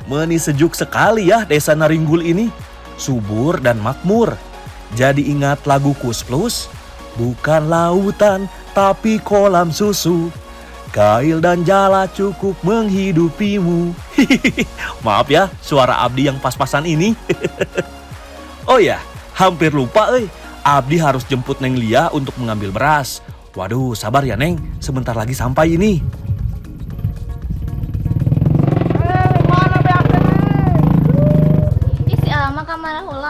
Meni sejuk sekali ya desa Naringgul ini. Subur dan makmur. Jadi ingat lagu Kus Plus, bukan lautan tapi kolam susu. Kail dan jala cukup menghidupimu. Maaf ya, suara Abdi yang pas-pasan ini. Oh ya, hampir lupa Abdi harus jemput Neng Lia untuk mengambil beras. Waduh, sabar ya Neng, sebentar lagi sampai ini.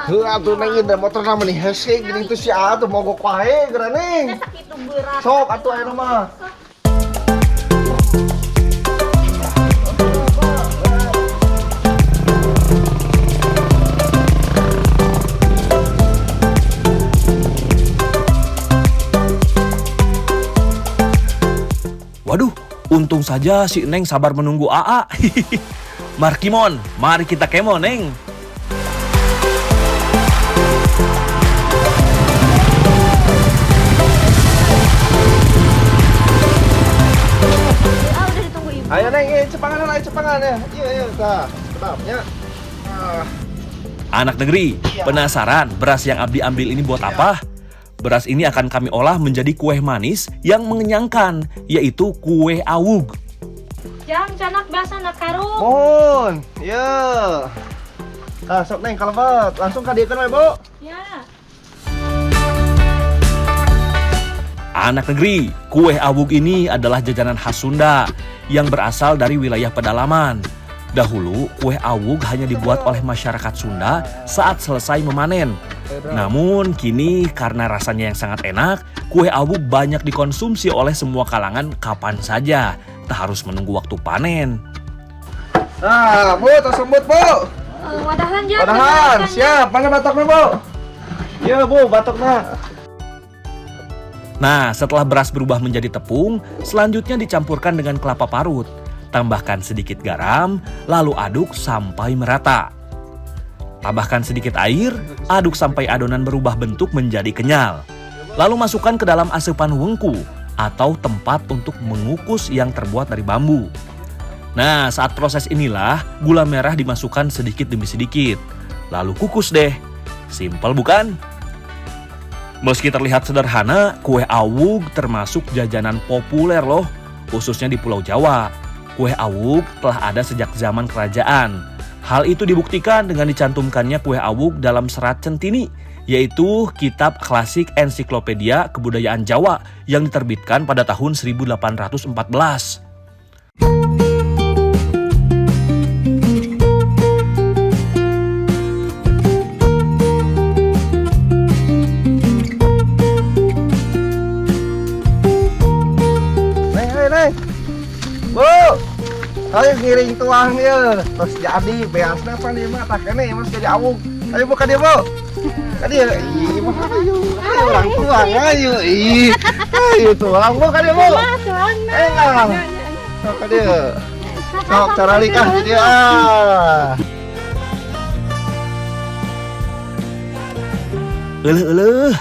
Atuh Neng indah motor nama nih hese gini tuh si atuh mogok wae geura Neng. Sok atuh aya mah. Waduh, untung saja si Neng sabar menunggu AA. Markimon, mari kita kemon Neng. Ayo Neng, cepangan ya. Iya, tah. Sedapnya. Anak negeri, penasaran beras yang Abdi ambil ini buat apa? Beras ini akan kami olah menjadi kue manis yang mengenyangkan, yaitu kue awug. Jang, canak biasa nak karung. Mohon, ya. Nah, sok Neng kalebet, langsung kadiekeun we, Bu. Ya. Anak negeri, kue awug ini adalah jajanan khas Sunda yang berasal dari wilayah pedalaman. Dahulu, kue awug hanya dibuat oleh masyarakat Sunda saat selesai memanen. Namun, kini karena rasanya yang sangat enak, kue awug banyak dikonsumsi oleh semua kalangan kapan saja, tak harus menunggu waktu panen. Nah, Bu, tos lembut, Bu. Wadahan, Jang. Wadahan, siap. Mana batoknya, Bu? Iya, Bu, batoknya. Nah, setelah beras berubah menjadi tepung, selanjutnya dicampurkan dengan kelapa parut. Tambahkan sedikit garam, lalu aduk sampai merata. Tambahkan sedikit air, aduk sampai adonan berubah bentuk menjadi kenyal. Lalu masukkan ke dalam asupan wengku atau tempat untuk mengukus yang terbuat dari bambu. Nah, saat proses inilah gula merah dimasukkan sedikit demi sedikit. Lalu kukus deh. Simpel bukan? Meski terlihat sederhana, kue awug termasuk jajanan populer loh, khususnya di Pulau Jawa. Kue awug telah ada sejak zaman kerajaan. Hal itu dibuktikan dengan dicantumkannya kue awug dalam serat centini, yaitu kitab klasik ensiklopedia kebudayaan Jawa yang diterbitkan pada tahun 1814. Bu, ayo giring tuangnya, terus jadi beasnya apa nih mah, tak kene mas jadi awung. Ayo buka dia Bu, kan dia, mah ayo orang tuang ayo, ayo tuang Bu kan dia Bu. Sok dia, sok cara likah dia.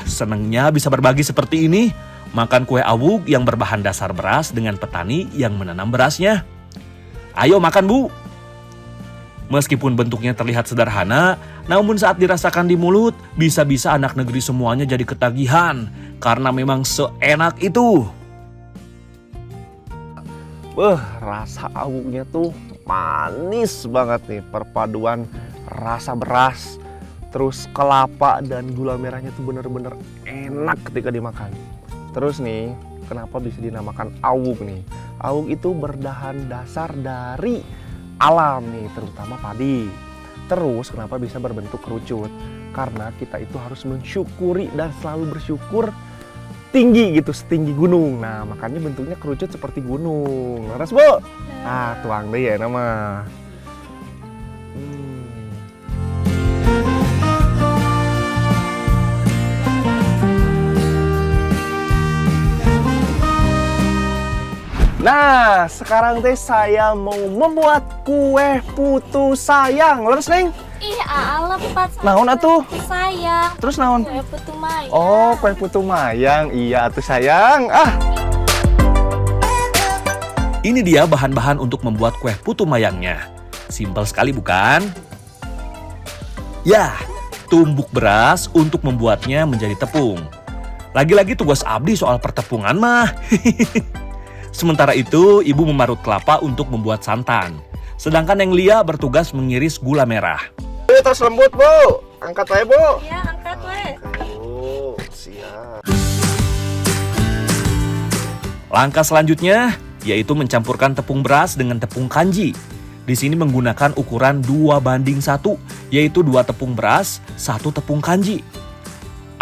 Senengnya bisa berbagi seperti ini. Makan kue awug yang berbahan dasar beras dengan petani yang menanam berasnya. Ayo makan Bu. Meskipun bentuknya terlihat sederhana, namun saat dirasakan di mulut, bisa-bisa anak negeri semuanya jadi ketagihan. Karena memang seenak itu. Rasa awugnya tuh manis banget nih. Perpaduan rasa beras, terus kelapa dan gula merahnya tuh bener-bener enak ketika dimakan. Terus nih, kenapa bisa dinamakan awug nih? Awug itu berbahan dasar dari alam nih, terutama padi. Terus kenapa bisa berbentuk kerucut? Karena kita itu harus mensyukuri dan selalu bersyukur tinggi gitu, setinggi gunung. Nah, makanya bentuknya kerucut seperti gunung. Laras Bu? Ah, tuang deh ya nama. Nah, sekarang teh saya mau membuat kue putu sayang. Leres, Neng? Ih, lepat. Naon atuh? Sayang. Terus naon? Kue putu mayang. Oh, kue putu mayang. Iya atuh sayang. Ini dia bahan-bahan untuk membuat kue putu mayangnya. Simpel sekali bukan? Ya, tumbuk beras untuk membuatnya menjadi tepung. Lagi-lagi tugas Abdi soal pertepungan mah. Sementara itu, ibu memarut kelapa untuk membuat santan. Sedangkan yang Lia bertugas mengiris gula merah. Tas lembut, Bu. Angkat aja, Bu. Iya, angkat weh. Oh, siap. Langkah selanjutnya yaitu mencampurkan tepung beras dengan tepung kanji. Di sini menggunakan ukuran 2:1, yaitu 2 tepung beras, 1 tepung kanji.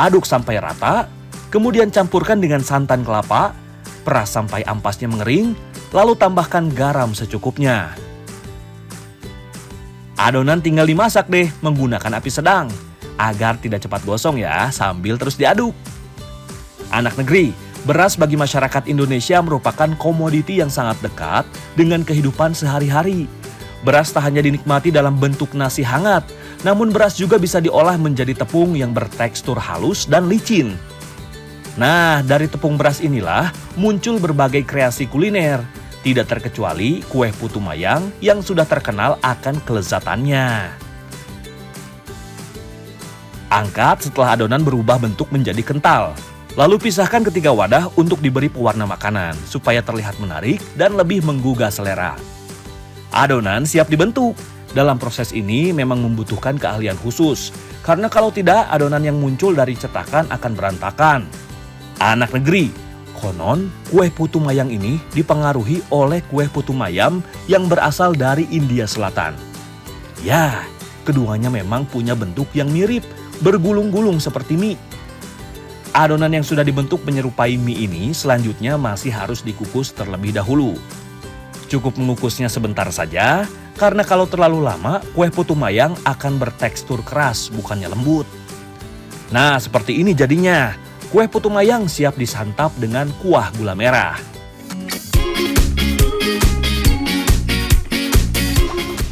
Aduk sampai rata, kemudian campurkan dengan santan kelapa, peras sampai ampasnya mengering, lalu tambahkan garam secukupnya. Adonan tinggal dimasak deh menggunakan api sedang, agar tidak cepat gosong ya, sambil terus diaduk. Anak negeri, beras bagi masyarakat Indonesia merupakan komoditi yang sangat dekat dengan kehidupan sehari-hari. Beras tak hanya dinikmati dalam bentuk nasi hangat, namun beras juga bisa diolah menjadi tepung yang bertekstur halus dan licin. Nah, dari tepung beras inilah muncul berbagai kreasi kuliner, tidak terkecuali kue putu mayang yang sudah terkenal akan kelezatannya. Angkat setelah adonan berubah bentuk menjadi kental. Lalu pisahkan ketiga wadah untuk diberi pewarna makanan, supaya terlihat menarik dan lebih menggugah selera. Adonan siap dibentuk. Dalam proses ini memang membutuhkan keahlian khusus, karena kalau tidak adonan yang muncul dari cetakan akan berantakan. Anak negeri, konon kue putu mayang ini dipengaruhi oleh kue putu mayam yang berasal dari India Selatan. Ya, keduanya memang punya bentuk yang mirip, bergulung-gulung seperti mie. Adonan yang sudah dibentuk menyerupai mie ini selanjutnya masih harus dikukus terlebih dahulu. Cukup mengukusnya sebentar saja, karena kalau terlalu lama, kue putu mayang akan bertekstur keras, bukannya lembut. Nah, seperti ini jadinya. Kue putu mayang siap disantap dengan kuah gula merah.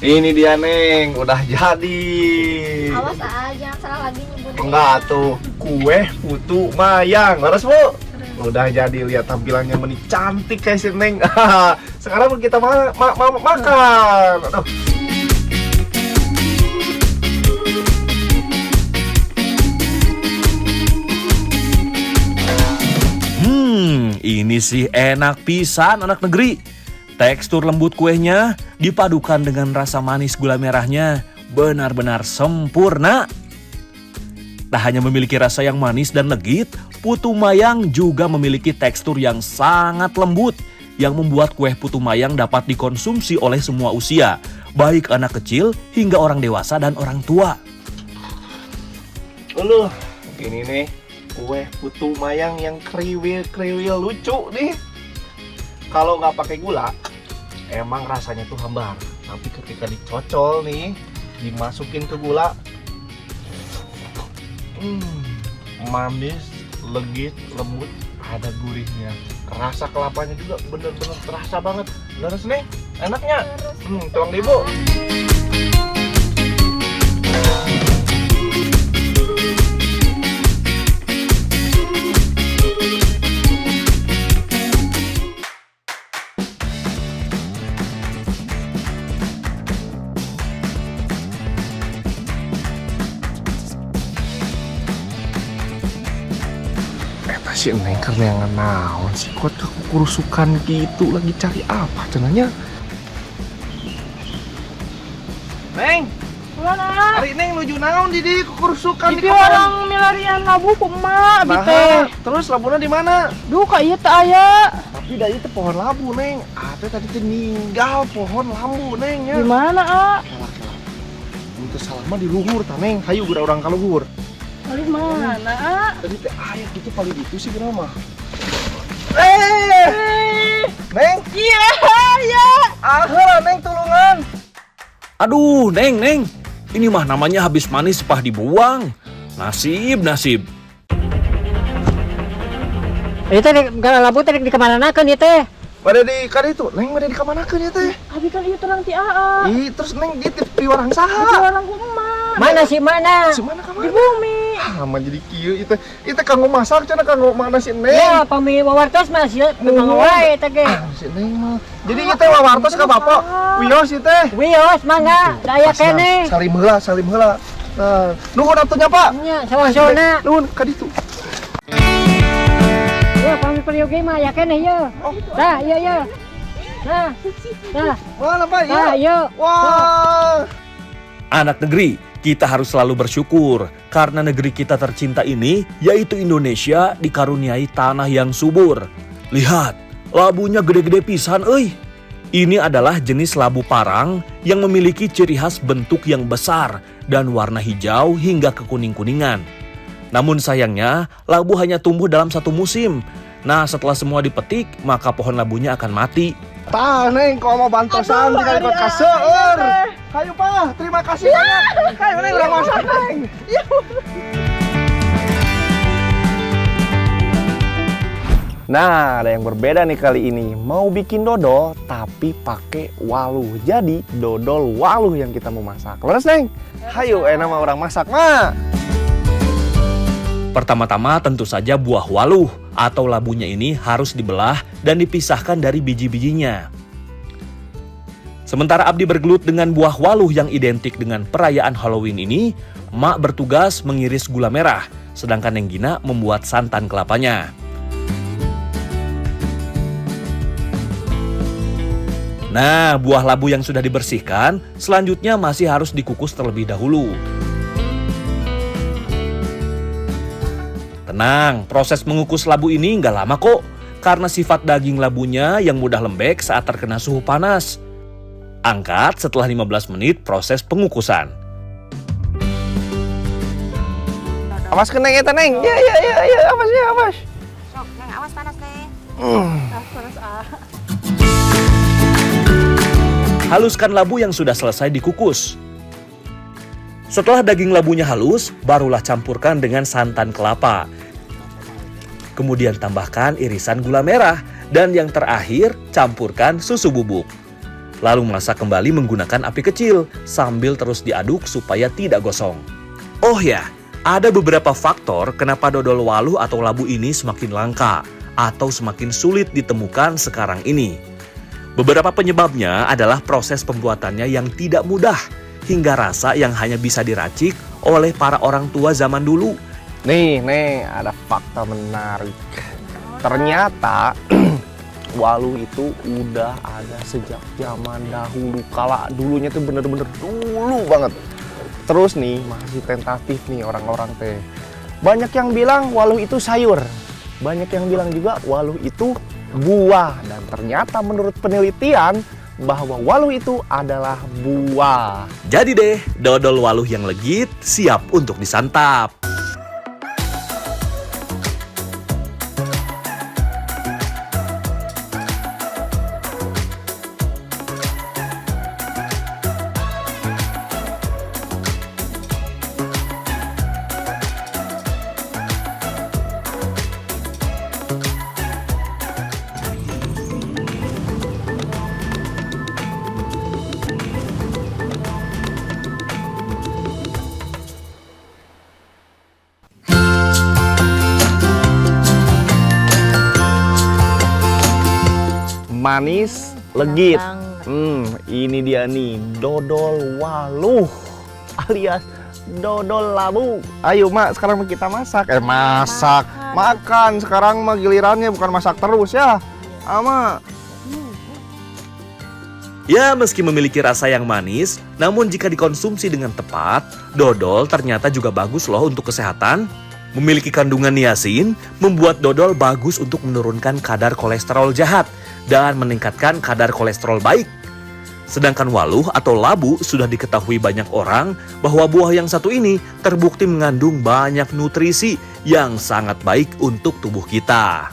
Ini dia, Neng. Udah jadi. Awas jangan salah lagi nyebutnya. Enggak tuh, kue putu mayang. Laras, Bu? Udah jadi, lihat tampilannya meni cantik kayak si Neng. Sekarang kita makan. Aduh. Ini sih enak pisan anak negeri. Tekstur lembut kuenya dipadukan dengan rasa manis gula merahnya benar-benar sempurna. Tak hanya memiliki rasa yang manis dan legit, putu mayang juga memiliki tekstur yang sangat lembut yang membuat kue putu mayang dapat dikonsumsi oleh semua usia, baik anak kecil hingga orang dewasa dan orang tua. Ini nih kue putu mayang yang kriwil lucu nih. Kalau nggak pakai gula, emang rasanya tuh hambar. Tapi ketika dicocol nih, dimasukin ke gula, manis, legit, lembut, ada gurihnya. Rasa kelapanya juga bener-bener terasa banget. Leres nih, enaknya. Tuang deh, Bu. Si Neng karena yang naon sih kuat kekurusukan gitu, lagi cari apa cenanya? Neng, Mana? hari Neng nuju naon di kekurusukan Itu orang milarian labu ku emak abi teh. Terus labuna di mana? Duh ka ieu teh aya. Tapi dari itu pohon labu, Neng. Ate tadi teh ninggal pohon lambu, Neng ya. Di mana, A? Kelak. Itu salah mah di luhur tah, Neng. Hayu gura orang ka luhur. Di mana, A? Tadi teh aya gitu paling itu sih gura mah. Neng, Iya, ya. aheula Neng tulungan. Aduh, Neng. Ini mah namanya habis manis sepah dibuang. Nasib. Itu gara labu teh di kemana-nakeun ieu teh? Pada di kan itu, Neng pada di kamanakeun ya teh? Abi kan ieu terang ti Aa. Ih, terus Neng di piwarang Itu saha? orang ku emak. Mana sih mana? Si mana ka Di mana? bumi. Ah, mah jadi kieu itu kanggo masak cenah kanggo mana si Neng? Ya, pami wawartos mah sieun memang wae teh ge. Si Neng mah Jadi kita wawartos ka Bapak. Wios ieu teh. Wios mangga, daya kene. Salim heula. Nah, nuhun atunya Pak. Nya sawana. Nuhun ka ditu. Ya kami periogi mah ya kene ye. Dah, ye. Nah. Mana Pak? Dah, ye. Wah. Anak negeri, kita harus selalu bersyukur karena negeri kita tercinta ini, yaitu Indonesia, dikaruniai tanah yang subur. Lihat, labunya gede-gede pisan, euy. Ini adalah jenis labu parang yang memiliki ciri khas bentuk yang besar dan warna hijau hingga kekuning-kuningan. Namun sayangnya, labu hanya tumbuh dalam satu musim. Nah, setelah semua dipetik, maka pohon labunya akan mati. Tah Neng, kau mau bantosan tinggal ikut kaseur. Hayu Pak, terima kasih banyak. Hayu Neng udah masak Neng. Nah, ada yang berbeda nih kali ini. Mau bikin dodol tapi pakai waluh. Jadi dodol waluh yang kita mau masak. Leres Neng? Hayu, nama orang masak mah. Pertama-tama tentu saja buah waluh atau labunya ini harus dibelah dan dipisahkan dari biji-bijinya. Sementara Abdi bergelut dengan buah waluh yang identik dengan perayaan Halloween ini, Mak bertugas mengiris gula merah, sedangkan Neng Gina membuat santan kelapanya. Nah, buah labu yang sudah dibersihkan, selanjutnya masih harus dikukus terlebih dahulu. Tenang, proses mengukus labu ini nggak lama kok, karena sifat daging labunya yang mudah lembek saat terkena suhu panas. Angkat setelah 15 menit proses pengukusan. Awas ke Neng eta Neng. Ya, awas. Sok, Neng, awas panas, Neng. Panas ah. Haluskan labu yang sudah selesai dikukus. Setelah daging labunya halus, barulah campurkan dengan santan kelapa. Kemudian tambahkan irisan gula merah dan yang terakhir campurkan susu bubuk. Lalu masak kembali menggunakan api kecil sambil terus diaduk supaya tidak gosong. Oh ya, ada beberapa faktor kenapa dodol waluh atau labu ini semakin langka atau semakin sulit ditemukan sekarang ini. Beberapa penyebabnya adalah proses pembuatannya yang tidak mudah hingga rasa yang hanya bisa diracik oleh para orang tua zaman dulu. Nih, ada fakta menarik. Ternyata waluh itu udah ada sejak zaman dahulu kala. Dulunya tuh bener-bener dulu banget. Terus nih, masih tentatif nih orang-orang teh. Banyak yang bilang waluh itu sayur. Banyak yang bilang juga waluh itu buah. Dan ternyata menurut penelitian bahwa waluh itu adalah buah. Jadi deh, dodol waluh yang legit siap untuk disantap. Manis, legit. Ini dia nih, dodol waluh alias dodol labu. Ayo Mak, sekarang kita masak. Makan. Sekarang mah gilirannya bukan masak terus ya. Ama. Ya, meski memiliki rasa yang manis, namun jika dikonsumsi dengan tepat, dodol ternyata juga bagus loh untuk kesehatan. Memiliki kandungan niacin, membuat dodol bagus untuk menurunkan kadar kolesterol jahat dan meningkatkan kadar kolesterol baik. Sedangkan waluh atau labu sudah diketahui banyak orang bahwa buah yang satu ini terbukti mengandung banyak nutrisi yang sangat baik untuk tubuh kita.